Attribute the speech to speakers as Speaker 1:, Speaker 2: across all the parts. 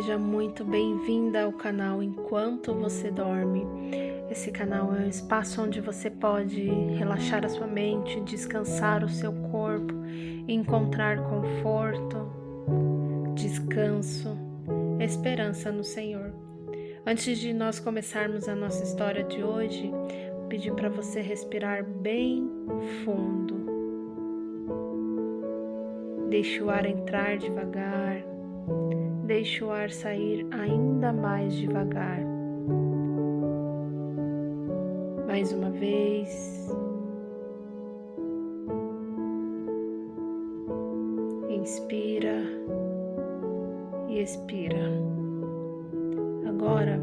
Speaker 1: Seja muito bem-vinda ao canal Enquanto Você Dorme. Esse canal é um espaço onde você pode relaxar a sua mente, descansar o seu corpo, encontrar conforto, descanso, esperança no Senhor. Antes de nós começarmos a nossa história de hoje, pedir para você respirar bem fundo. Deixe o ar entrar devagar. Deixe o ar sair ainda mais devagar. Mais uma vez. Inspira e expira. Agora,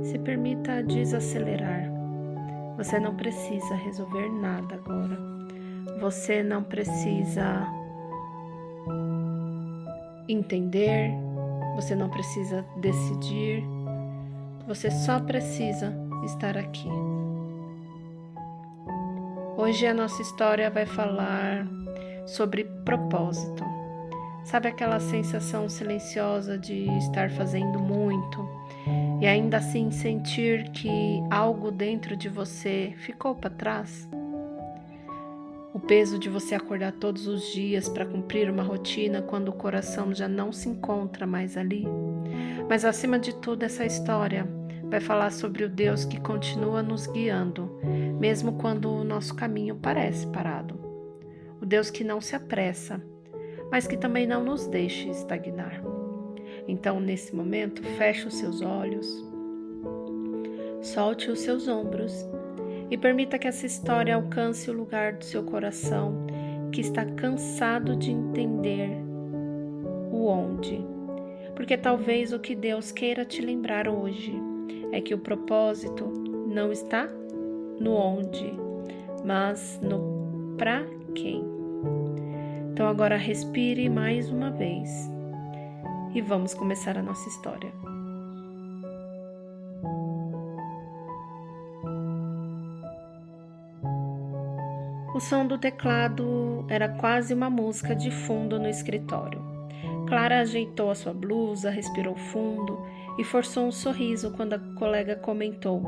Speaker 1: se permita desacelerar. Você não precisa resolver nada agora. Você não precisa entender. Você não precisa decidir, você só precisa estar aqui. Hoje a nossa história vai falar sobre propósito. Sabe aquela sensação silenciosa de estar fazendo muito e ainda assim sentir que algo dentro de você ficou para trás? O peso de você acordar todos os dias para cumprir uma rotina quando o coração já não se encontra mais ali. Mas acima de tudo, essa história vai falar sobre o Deus que continua nos guiando, mesmo quando o nosso caminho parece parado. O Deus que não se apressa, mas que também não nos deixa estagnar. Então, nesse momento, feche os seus olhos, solte os seus ombros, e permita que essa história alcance o lugar do seu coração que está cansado de entender o onde. Porque talvez o que Deus queira te lembrar hoje é que o propósito não está no onde, mas no pra quem. Então agora respire mais uma vez e vamos começar a nossa história. O som do teclado era quase uma música de fundo no escritório. Clara ajeitou a sua blusa, respirou fundo e forçou um sorriso quando a colega comentou: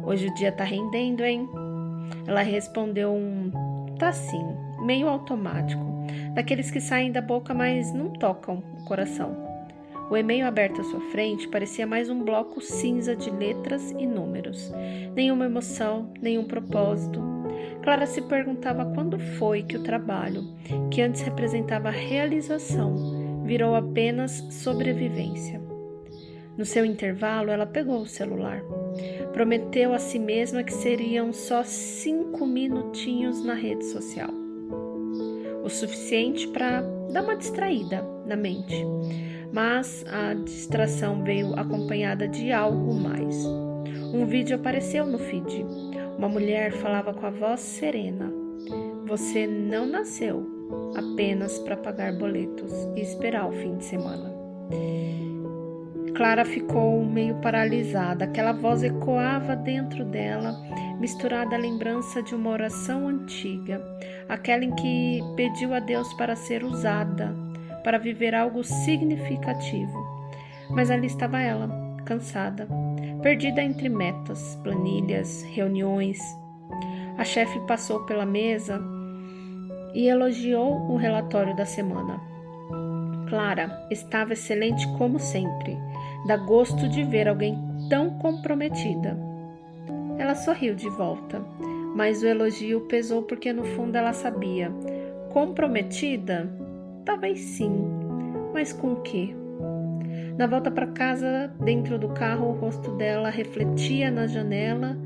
Speaker 1: "Hoje o dia tá rendendo, hein?" Ela respondeu "tá sim", meio automático, daqueles que saem da boca, mas não tocam o coração. O e-mail aberto à sua frente parecia mais um bloco cinza de letras e números. Nenhuma emoção, nenhum propósito. Clara se perguntava quando foi que o trabalho, que antes representava realização, virou apenas sobrevivência. No seu intervalo, ela pegou o celular. Prometeu a si mesma que seriam só 5 minutinhos na rede social. O suficiente para dar uma distraída na mente. Mas a distração veio acompanhada de algo mais. Um vídeo apareceu no feed. Uma mulher falava com a voz serena: "Você não nasceu apenas para pagar boletos e esperar o fim de semana." Clara ficou meio paralisada. Aquela voz ecoava dentro dela, misturada à lembrança de uma oração antiga, aquela em que pediu a Deus para ser usada, para viver algo significativo. Mas ali estava ela, cansada, perdida entre metas, planilhas, reuniões. A chefe passou pela mesa e elogiou o relatório da semana. Clara estava excelente como sempre. Dá gosto de ver alguém tão comprometida. Ela sorriu de volta, mas o elogio pesou porque no fundo ela sabia. Comprometida? Talvez sim, mas com o quê? Na volta para casa, dentro do carro, o rosto dela refletia na janela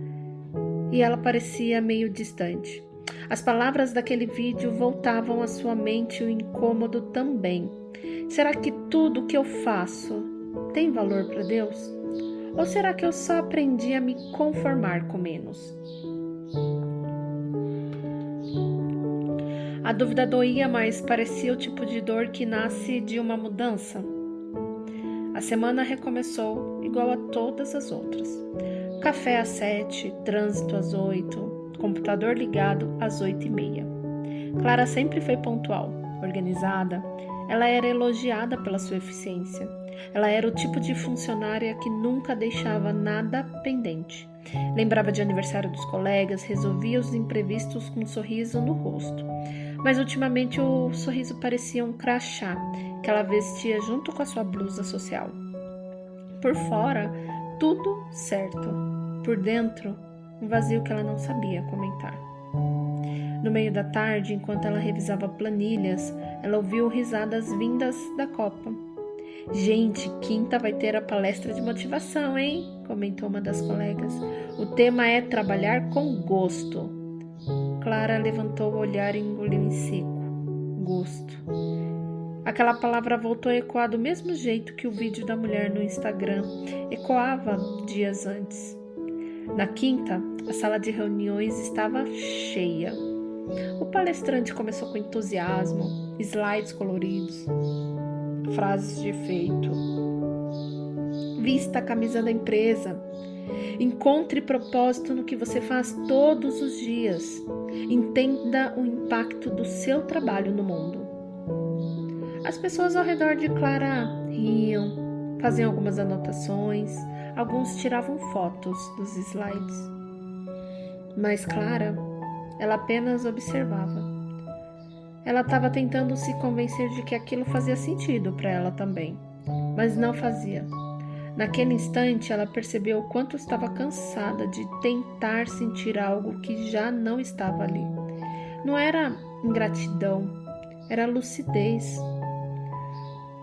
Speaker 1: e ela parecia meio distante. As palavras daquele vídeo voltavam à sua mente, o incômodo também. Será que tudo que eu faço tem valor para Deus? Ou será que eu só aprendi a me conformar com menos? A dúvida doía, mas parecia o tipo de dor que nasce de uma mudança. A semana recomeçou igual a todas as outras. Café às 7, trânsito às 8, computador ligado às 8:30. Clara sempre foi pontual, organizada. Ela era elogiada pela sua eficiência. Ela era o tipo de funcionária que nunca deixava nada pendente. Lembrava de aniversário dos colegas, resolvia os imprevistos com um sorriso no rosto. Mas ultimamente o sorriso parecia um crachá que ela vestia junto com a sua blusa social. Por fora, tudo certo. Por dentro, um vazio que ela não sabia comentar. No meio da tarde, enquanto ela revisava planilhas, ela ouviu risadas vindas da copa. Gente, quinta vai ter a palestra de motivação, hein? Comentou uma das colegas. O tema é trabalhar com gosto. Clara levantou o olhar e engoliu em seco. Gosto. Aquela palavra voltou a ecoar do mesmo jeito que o vídeo da mulher no Instagram ecoava dias antes. Na quinta, a sala de reuniões estava cheia. O palestrante começou com entusiasmo, slides coloridos, frases de efeito. Vista a camisa da empresa. Encontre propósito no que você faz todos os dias. Entenda o impacto do seu trabalho no mundo. As pessoas ao redor de Clara riam, faziam algumas anotações, alguns tiravam fotos dos slides. Mas Clara, ela apenas observava. Ela estava tentando se convencer de que aquilo fazia sentido para ela também, mas não fazia. Naquele instante, ela percebeu o quanto estava cansada de tentar sentir algo que já não estava ali. Não era ingratidão, era lucidez.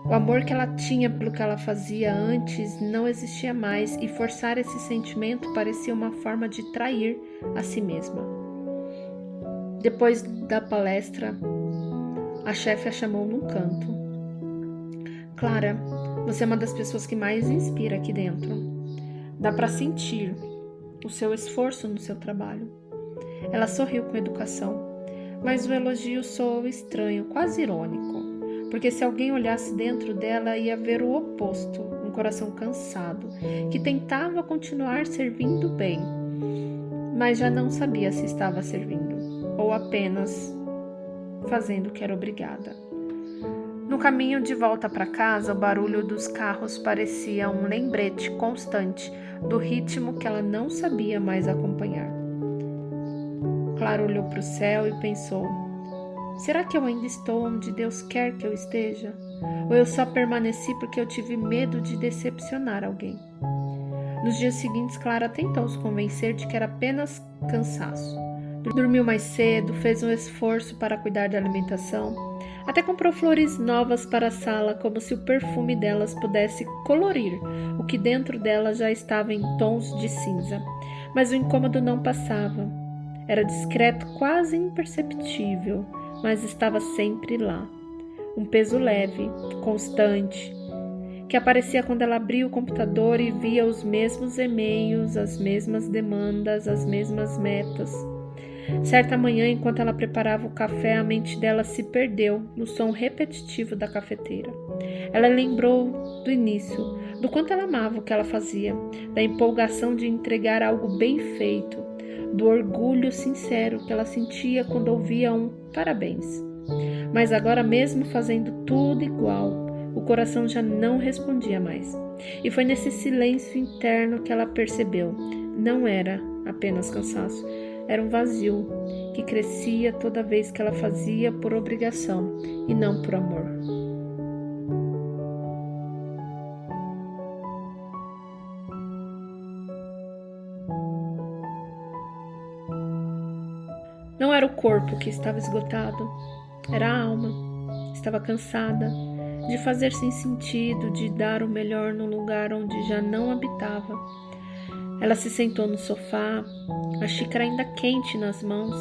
Speaker 1: O amor que ela tinha pelo que ela fazia antes não existia mais e forçar esse sentimento parecia uma forma de trair a si mesma. Depois da palestra, a chefe a chamou num canto. Clara, você é uma das pessoas que mais inspira aqui dentro. Dá para sentir o seu esforço no seu trabalho. Ela sorriu com educação, mas o elogio soou estranho, quase irônico, porque se alguém olhasse dentro dela ia ver o oposto, um coração cansado, que tentava continuar servindo bem, mas já não sabia se estava servindo ou apenas fazendo o que era obrigada. No caminho de volta para casa, o barulho dos carros parecia um lembrete constante do ritmo que ela não sabia mais acompanhar. Clara olhou para o céu e pensou: será que eu ainda estou onde Deus quer que eu esteja? Ou eu só permaneci porque eu tive medo de decepcionar alguém? Nos dias seguintes, Clara tentou se convencer de que era apenas cansaço. Dormiu mais cedo, fez um esforço para cuidar da alimentação, até comprou flores novas para a sala, como se o perfume delas pudesse colorir o que dentro dela já estava em tons de cinza. Mas o incômodo não passava. Era discreto, quase imperceptível, mas estava sempre lá. Um peso leve, constante, que aparecia quando ela abria o computador e via os mesmos e-mails, as mesmas demandas, as mesmas metas. Certa manhã, enquanto ela preparava o café, a mente dela se perdeu no som repetitivo da cafeteira. Ela lembrou do início, do quanto ela amava o que ela fazia, da empolgação de entregar algo bem feito, do orgulho sincero que ela sentia quando ouvia um parabéns. Mas agora, mesmo fazendo tudo igual, o coração já não respondia mais. E foi nesse silêncio interno que ela percebeu: não era apenas cansaço, era um vazio que crescia toda vez que ela fazia por obrigação e não por amor. Não era o corpo que estava esgotado, era a alma. Estava cansada de fazer sem sentido, de dar o melhor num lugar onde já não habitava. Ela se sentou no sofá, a xícara ainda quente nas mãos,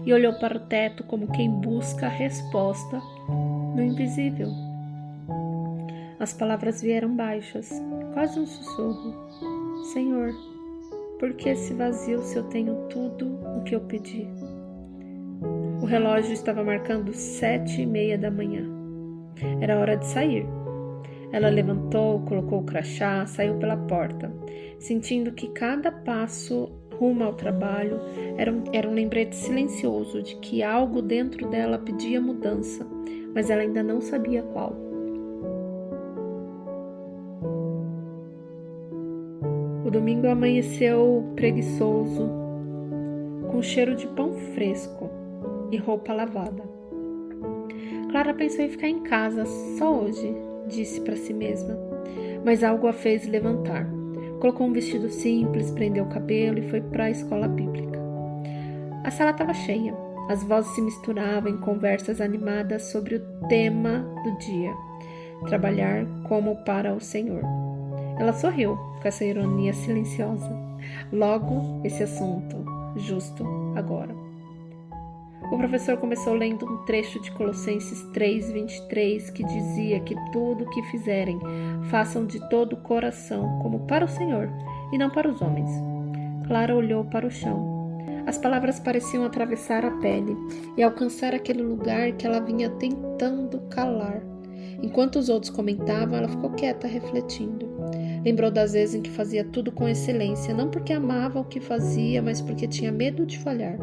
Speaker 1: e olhou para o teto como quem busca a resposta no invisível. As palavras vieram baixas, quase um sussurro. Senhor, por que esse vazio se eu tenho tudo o que eu pedi? O relógio estava marcando 7:30 da manhã. Era hora de sair. Ela levantou, colocou o crachá, saiu pela porta, sentindo que cada passo rumo ao trabalho era um lembrete silencioso de que algo dentro dela pedia mudança, mas ela ainda não sabia qual. O domingo amanheceu preguiçoso, com cheiro de pão fresco e roupa lavada. Clara pensou em ficar em casa só hoje, disse para si mesma, mas algo a fez levantar. Colocou um vestido simples, prendeu o cabelo e foi para a escola bíblica. A sala estava cheia. As vozes se misturavam em conversas animadas sobre o tema do dia: trabalhar como para o Senhor. Ela sorriu com essa ironia silenciosa. Logo, esse assunto, justo agora. O professor começou lendo um trecho de Colossenses 3:23, que dizia que tudo o que fizerem, façam de todo o coração, como para o Senhor, e não para os homens. Clara olhou para o chão. As palavras pareciam atravessar a pele e alcançar aquele lugar que ela vinha tentando calar. Enquanto os outros comentavam, ela ficou quieta, refletindo. Lembrou das vezes em que fazia tudo com excelência, não porque amava o que fazia, mas porque tinha medo de falhar.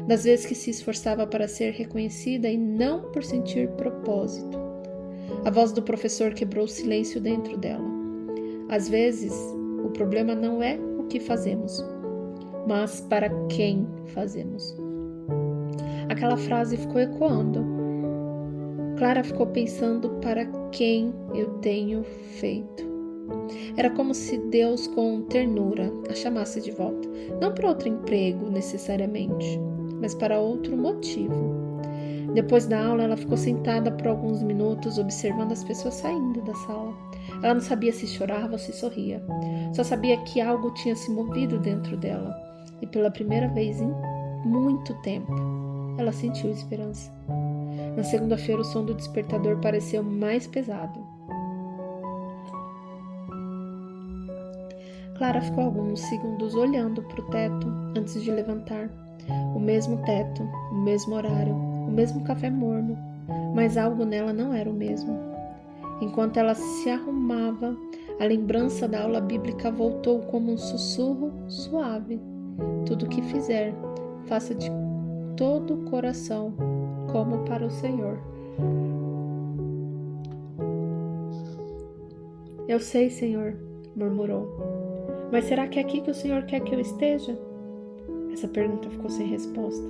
Speaker 1: Das vezes que se esforçava para ser reconhecida e não por sentir propósito. A voz do professor quebrou o silêncio dentro dela. Às vezes, o problema não é o que fazemos, mas para quem fazemos. Aquela frase ficou ecoando. Clara ficou pensando: para quem eu tenho feito? Era como se Deus, com ternura, a chamasse de volta, não para outro emprego necessariamente, mas para outro motivo. Depois da aula, ela ficou sentada por alguns minutos observando as pessoas saindo da sala. Ela não sabia se chorava ou se sorria. Só sabia que algo tinha se movido dentro dela. E pela primeira vez em muito tempo, ela sentiu esperança. Na segunda-feira, o som do despertador pareceu mais pesado. Clara ficou alguns segundos olhando para o teto antes de levantar. O mesmo teto, o mesmo horário, o mesmo café morno, mas algo nela não era o mesmo. Enquanto ela se arrumava, a lembrança da aula bíblica voltou como um sussurro suave. Tudo o que fizer, faça de todo o coração, como para o Senhor. Eu sei, Senhor, murmurou. Mas será que é aqui que o Senhor quer que eu esteja? Essa pergunta ficou sem resposta,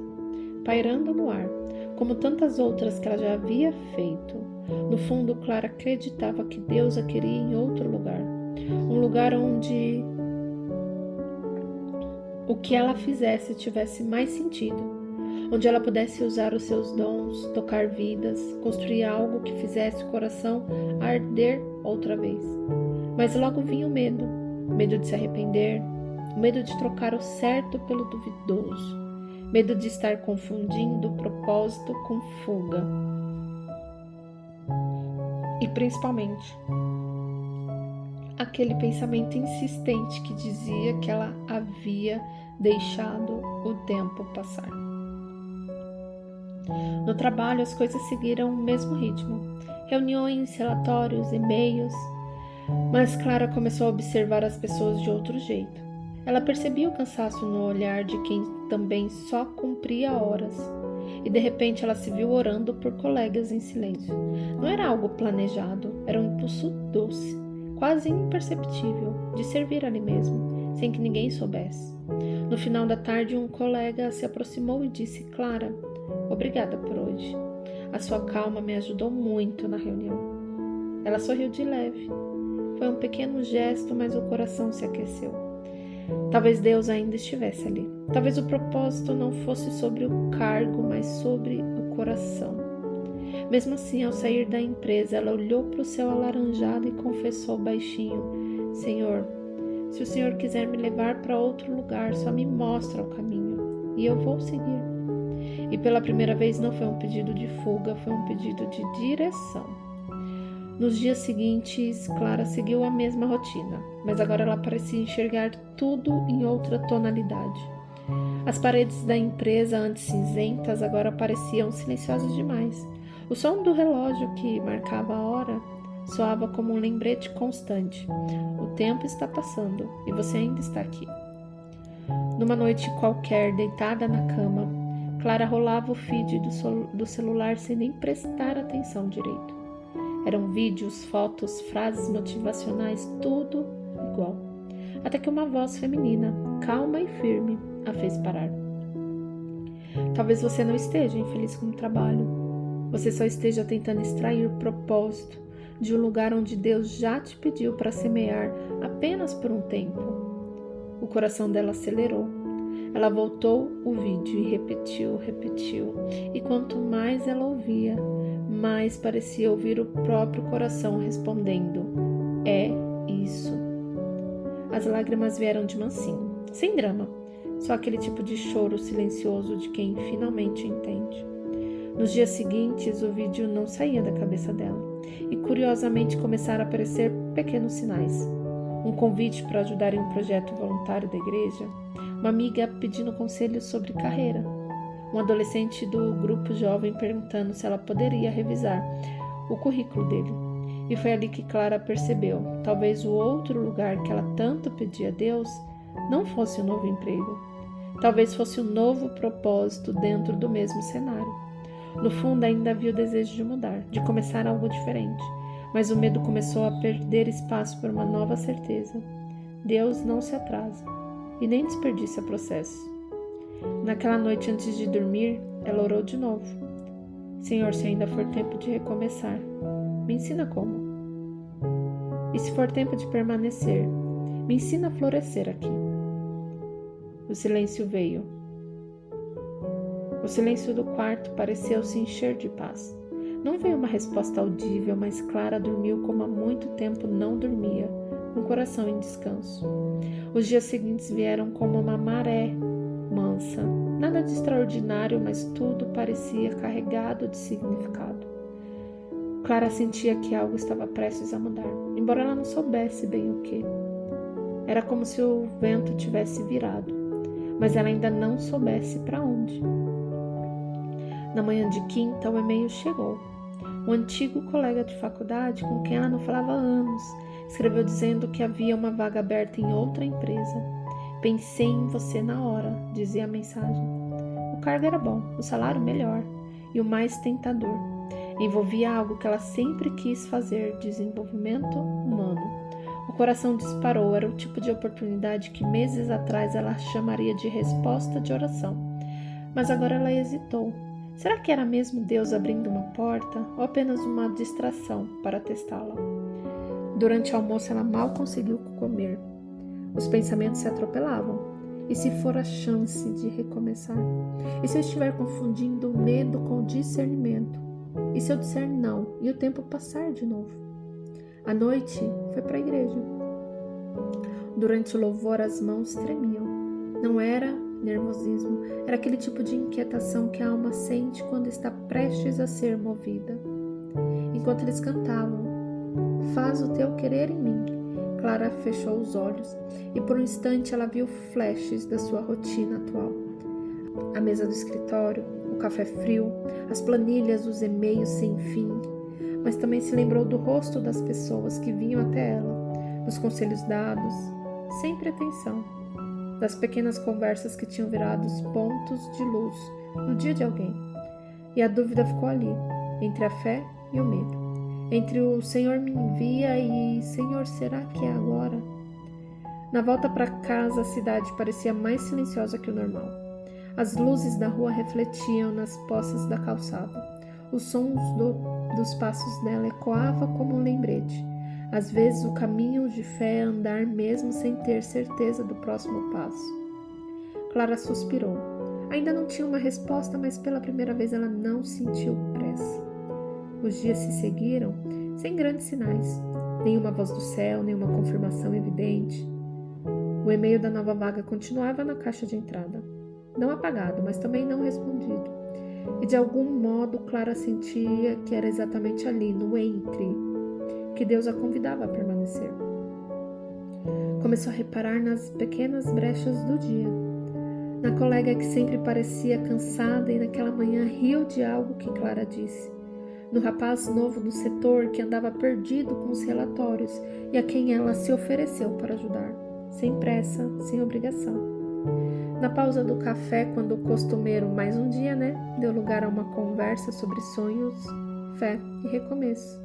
Speaker 1: pairando no ar, como tantas outras que ela já havia feito. No fundo, Clara acreditava que Deus a queria em outro lugar. Um lugar onde o que ela fizesse tivesse mais sentido. Onde ela pudesse usar os seus dons, tocar vidas, construir algo que fizesse o coração arder outra vez. Mas logo vinha o medo de se arrepender, o medo de trocar o certo pelo duvidoso, medo de estar confundindo propósito com fuga. E principalmente, aquele pensamento insistente que dizia que ela havia deixado o tempo passar. No trabalho, as coisas seguiram o mesmo ritmo. Reuniões, relatórios, e-mails. Mas Clara começou a observar as pessoas de outro jeito. Ela percebia o cansaço no olhar de quem também só cumpria horas. E de repente ela se viu orando por colegas em silêncio. Não era algo planejado, era um impulso doce, quase imperceptível, de servir ali mesmo, sem que ninguém soubesse. No final da tarde, um colega se aproximou e disse: Clara, obrigada por hoje. A sua calma me ajudou muito na reunião. Ela sorriu de leve. Foi um pequeno gesto, mas o coração se aqueceu. Talvez Deus ainda estivesse ali. Talvez o propósito não fosse sobre o cargo, mas sobre o coração. Mesmo assim, ao sair da empresa, ela olhou para o céu alaranjado e confessou baixinho: Senhor, se o Senhor quiser me levar para outro lugar, só me mostra o caminho e eu vou seguir. E pela primeira vez não foi um pedido de fuga, foi um pedido de direção. Nos dias seguintes, Clara seguiu a mesma rotina, mas agora ela parecia enxergar tudo em outra tonalidade. As paredes da empresa, antes cinzentas, agora pareciam silenciosas demais. O som do relógio que marcava a hora soava como um lembrete constante. O tempo está passando e você ainda está aqui. Numa noite qualquer, deitada na cama, Clara rolava o feed do celular sem nem prestar atenção direito. Eram vídeos, fotos, frases motivacionais, tudo igual. até que uma voz feminina, calma e firme, a fez parar. Talvez você não esteja infeliz com o trabalho. Você só esteja tentando extrair o propósito de um lugar onde Deus já te pediu para semear apenas por um tempo. O coração dela acelerou. Ela voltou o vídeo e repetiu. E quanto mais ela ouvia, mais parecia ouvir o próprio coração respondendo: é isso. As lágrimas vieram de mansinho, sem drama, só aquele tipo de choro silencioso de quem finalmente entende. Nos dias seguintes, o vídeo não saía da cabeça dela e curiosamente começaram a aparecer pequenos sinais. Um convite para ajudar em um projeto voluntário da igreja, uma amiga pedindo conselhos sobre carreira, um adolescente do grupo jovem perguntando se ela poderia revisar o currículo dele. E foi ali que Clara percebeu, talvez o outro lugar que ela tanto pedia a Deus não fosse um novo emprego, talvez fosse um novo propósito dentro do mesmo cenário. No fundo ainda havia o desejo de mudar, de começar algo diferente, mas o medo começou a perder espaço por uma nova certeza. Deus não se atrasa e nem desperdiça processo. Naquela noite antes de dormir, ela orou de novo. Senhor, se ainda for tempo de recomeçar, me ensina como. E se for tempo de permanecer, me ensina a florescer aqui. O silêncio veio. O silêncio do quarto pareceu se encher de paz. Não veio uma resposta audível, mas Clara dormiu como há muito tempo não dormia, com o coração em descanso. Os dias seguintes vieram como uma maré mansa, nada de extraordinário, mas tudo parecia carregado de significado. Clara sentia que algo estava prestes a mudar, embora ela não soubesse bem o que. Era como se o vento tivesse virado, mas ela ainda não soubesse para onde. Na manhã de quinta, o e-mail chegou. Um antigo colega de faculdade, com quem ela não falava há anos, escreveu dizendo que havia uma vaga aberta em outra empresa. Pensei em você na hora, dizia a mensagem. O cargo era bom, o salário melhor e o mais tentador. Envolvia algo que ela sempre quis fazer, desenvolvimento humano. O coração disparou, era o tipo de oportunidade que meses atrás ela chamaria de resposta de oração. Mas agora ela hesitou. Será que era mesmo Deus abrindo uma porta ou apenas uma distração para testá-la? Durante o almoço ela mal conseguiu comer. Os pensamentos se atropelavam. E se for a chance de recomeçar? E se eu estiver confundindo o medo com o discernimento? E se eu disser não e o tempo passar de novo? À noite foi para a igreja. Durante o louvor as mãos tremiam. Não era nervosismo, era aquele tipo de inquietação que a alma sente quando está prestes a ser movida. Enquanto eles cantavam, faz o teu querer em mim, Clara fechou os olhos e por um instante ela viu flashes da sua rotina atual. A mesa do escritório, o café frio, as planilhas, os e-mails sem fim, mas também se lembrou do rosto das pessoas que vinham até ela, dos conselhos dados, sem pretensão, das pequenas conversas que tinham virado os pontos de luz no dia de alguém. E a dúvida ficou ali, entre a fé e o medo. Entre o Senhor me envia e Senhor, será que é agora? Na volta para casa, a cidade parecia mais silenciosa que o normal. As luzes da rua refletiam nas poças da calçada. Os sons dos passos dela ecoavam como um lembrete. Às vezes o caminho de fé é andar mesmo sem ter certeza do próximo passo. Clara suspirou. Ainda não tinha uma resposta, mas pela primeira vez ela não sentiu pressa. Os dias se seguiram sem grandes sinais. Nenhuma voz do céu, nenhuma confirmação evidente. O e-mail da nova vaga continuava na caixa de entrada. Não apagado, mas também não respondido. E de algum modo Clara sentia que era exatamente ali, no entre, que Deus a convidava a permanecer. Começou a reparar nas pequenas brechas do dia. Na colega que sempre parecia cansada e naquela manhã riu de algo que Clara disse. No rapaz novo do setor que andava perdido com os relatórios e a quem ela se ofereceu para ajudar, sem pressa, sem obrigação. Na pausa do café, quando o costumeiro mais um dia, deu lugar a uma conversa sobre sonhos, fé e recomeço.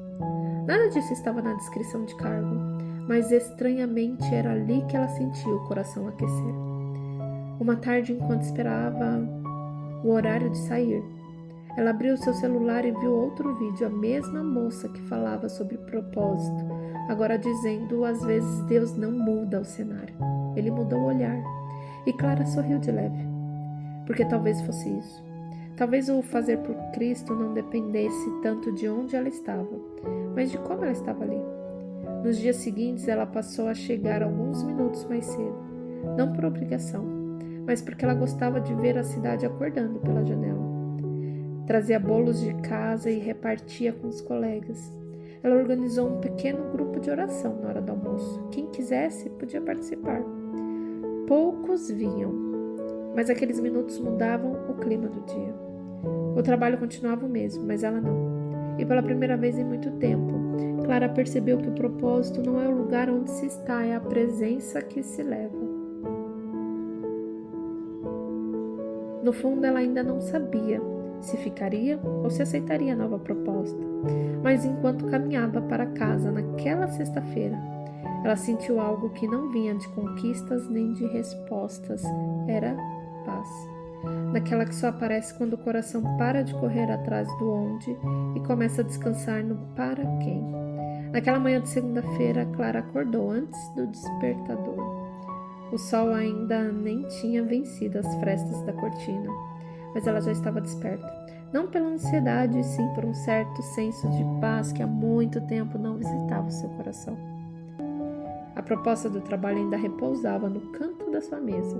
Speaker 1: Nada disso estava na descrição de cargo. mas estranhamente era ali que ela sentia o coração aquecer. Uma tarde, enquanto esperava o horário de sair, ela abriu seu celular e viu outro vídeo, a mesma moça que falava sobre propósito, agora dizendo: às vezes Deus não muda o cenário, Ele muda o olhar. E Clara sorriu de leve, porque talvez fosse isso. Talvez o fazer por Cristo não dependesse tanto de onde ela estava, mas de como ela estava ali. Nos dias seguintes, ela passou a chegar alguns minutos mais cedo, não por obrigação, mas porque ela gostava de ver a cidade acordando pela janela. Trazia bolos de casa e repartia com os colegas. Ela organizou um pequeno grupo de oração na hora do almoço. Quem quisesse podia participar. Poucos vinham, mas aqueles minutos mudavam o clima do dia. O trabalho continuava o mesmo, mas ela não. E pela primeira vez em muito tempo, Clara percebeu que o propósito não é o lugar onde se está, é a presença que se leva. No fundo, ela ainda não sabia se ficaria ou se aceitaria a nova proposta. Mas enquanto caminhava para casa naquela sexta-feira, ela sentiu algo que não vinha de conquistas nem de respostas. Era paz. Daquela que só aparece quando o coração para de correr atrás do onde e começa a descansar no para quem. Naquela manhã de segunda-feira, Clara acordou antes do despertador. O sol ainda nem tinha vencido as frestas da cortina, mas ela já estava desperta. Não pela ansiedade, e sim por um certo senso de paz que há muito tempo não visitava o seu coração. A proposta do trabalho ainda repousava no canto da sua mesa,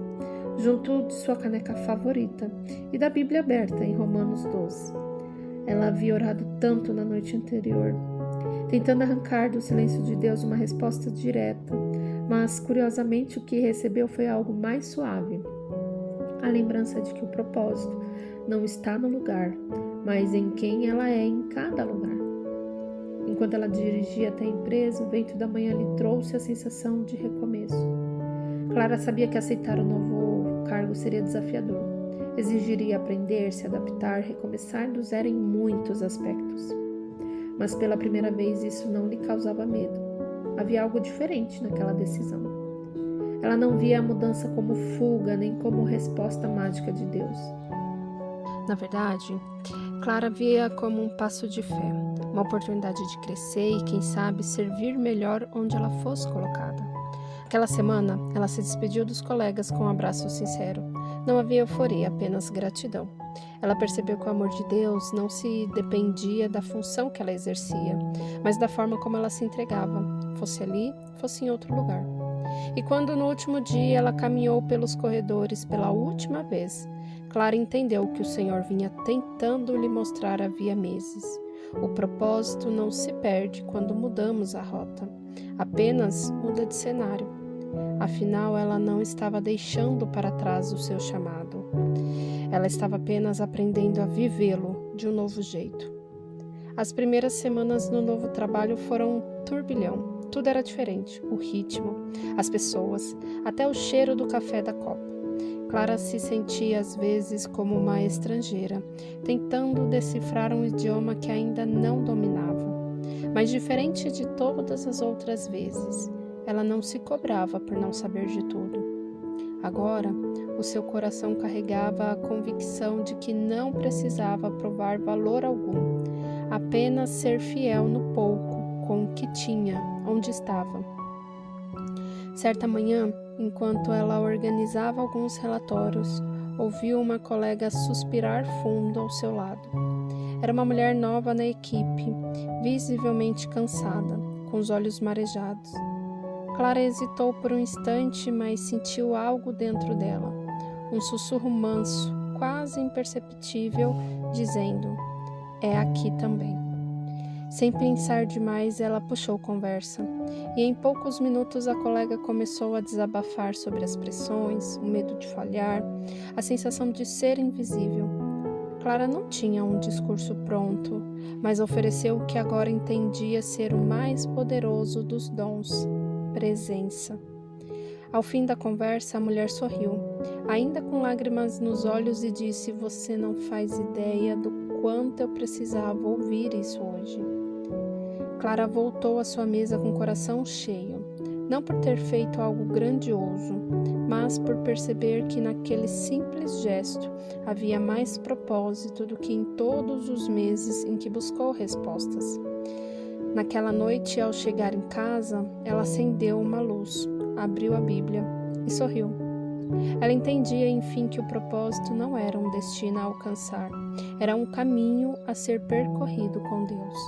Speaker 1: junto de sua caneca favorita e da Bíblia aberta em Romanos 12. Ela havia orado tanto na noite anterior, tentando arrancar do silêncio de Deus uma resposta direta, mas curiosamente o que recebeu foi algo mais suave. A lembrança de que o propósito não está no lugar, mas em quem ela é em cada lugar. Enquanto ela dirigia até a empresa, o vento da manhã lhe trouxe a sensação de recomeço. Clara sabia que aceitar o novo cargo seria desafiador. Exigiria aprender, se adaptar, recomeçar do zero em muitos aspectos. Mas pela primeira vez isso não lhe causava medo. Havia algo diferente naquela decisão. Ela não via a mudança como fuga, nem como resposta mágica de Deus. Na verdade, Clara via como um passo de fé, uma oportunidade de crescer e, quem sabe, servir melhor onde ela fosse colocada. Aquela semana, ela se despediu dos colegas com um abraço sincero. Não havia euforia, apenas gratidão. Ela percebeu que o amor de Deus não se dependia da função que ela exercia, mas da forma como ela se entregava, fosse ali, fosse em outro lugar. E quando no último dia ela caminhou pelos corredores pela última vez, Clara entendeu que o Senhor vinha tentando lhe mostrar havia meses. O propósito não se perde quando mudamos a rota, apenas muda de cenário. Afinal, ela não estava deixando para trás o seu chamado. Ela estava apenas aprendendo a vivê-lo de um novo jeito. As primeiras semanas no novo trabalho foram um turbilhão. Tudo era diferente, o ritmo, as pessoas, até o cheiro do café da copa. Clara se sentia às vezes como uma estrangeira, tentando decifrar um idioma que ainda não dominava. Mas diferente de todas as outras vezes, ela não se cobrava por não saber de tudo. Agora, o seu coração carregava a convicção de que não precisava provar valor algum, apenas ser fiel no pouco, com o que tinha, onde estava. Certa manhã, enquanto ela organizava alguns relatórios, ouviu uma colega suspirar fundo ao seu lado. Era uma mulher nova na equipe, visivelmente cansada, com os olhos marejados. Clara hesitou por um instante, mas sentiu algo dentro dela, um sussurro manso, quase imperceptível, dizendo: "É aqui também." Sem pensar demais, ela puxou conversa, e em poucos minutos a colega começou a desabafar sobre as pressões, o medo de falhar, a sensação de ser invisível. Clara não tinha um discurso pronto, mas ofereceu o que agora entendia ser o mais poderoso dos dons: presença. Ao fim da conversa, a mulher sorriu, ainda com lágrimas nos olhos, e disse: "Você não faz ideia do quanto eu precisava ouvir isso hoje." Clara voltou à sua mesa com o coração cheio. não por ter feito algo grandioso, mas por perceber que naquele simples gesto havia mais propósito do que em todos os meses em que buscou respostas. Naquela noite, ao chegar em casa, ela acendeu uma luz, abriu a Bíblia e sorriu. Ela entendia, enfim, que o propósito não era um destino a alcançar, era um caminho a ser percorrido com Deus,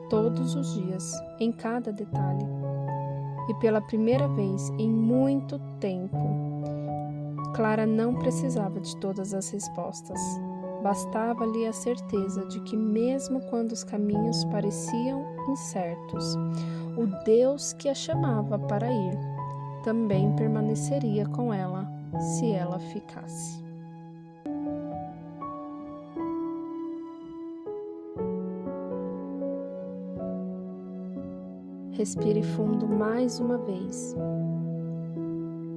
Speaker 1: todos os dias, em cada detalhe. E pela primeira vez em muito tempo, Clara não precisava de todas as respostas. Bastava-lhe a certeza de que, mesmo quando os caminhos pareciam incertos, o Deus que a chamava para ir também permaneceria com ela se ela ficasse. Respire fundo mais uma vez.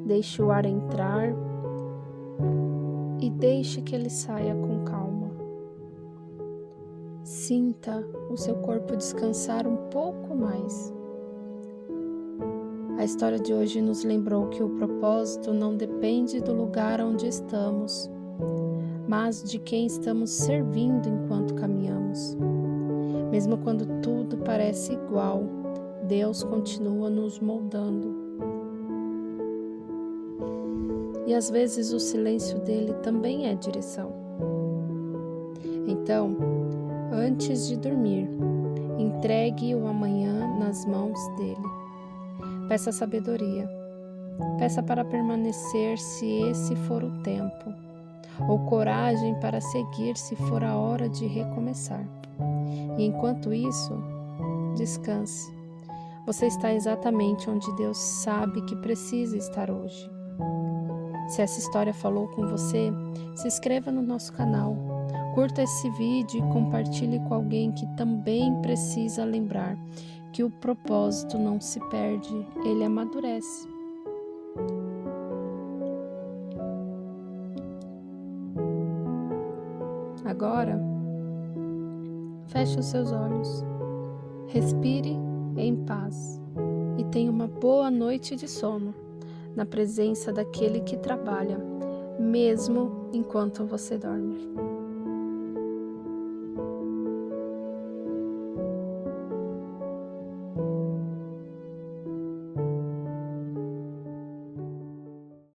Speaker 1: Deixe o ar entrar e deixe que ele saia com calma. Sinta o seu corpo descansar um pouco mais. A história de hoje nos lembrou que o propósito não depende do lugar onde estamos, mas de quem estamos servindo enquanto caminhamos. Mesmo quando tudo parece igual, Deus continua nos moldando. E às vezes o silêncio dele também é direção. Então, antes de dormir, entregue o amanhã nas mãos dele. Peça sabedoria. Peça para permanecer se esse for o tempo, ou coragem para seguir se for a hora de recomeçar. E enquanto isso, descanse. Você está exatamente onde Deus sabe que precisa estar hoje. Se essa história falou com você, se inscreva no nosso canal, curta esse vídeo e compartilhe com alguém que também precisa lembrar que o propósito não se perde, ele amadurece. Agora, feche os seus olhos, respire em paz e tenha uma boa noite de sono na presença daquele que trabalha, mesmo enquanto você dorme.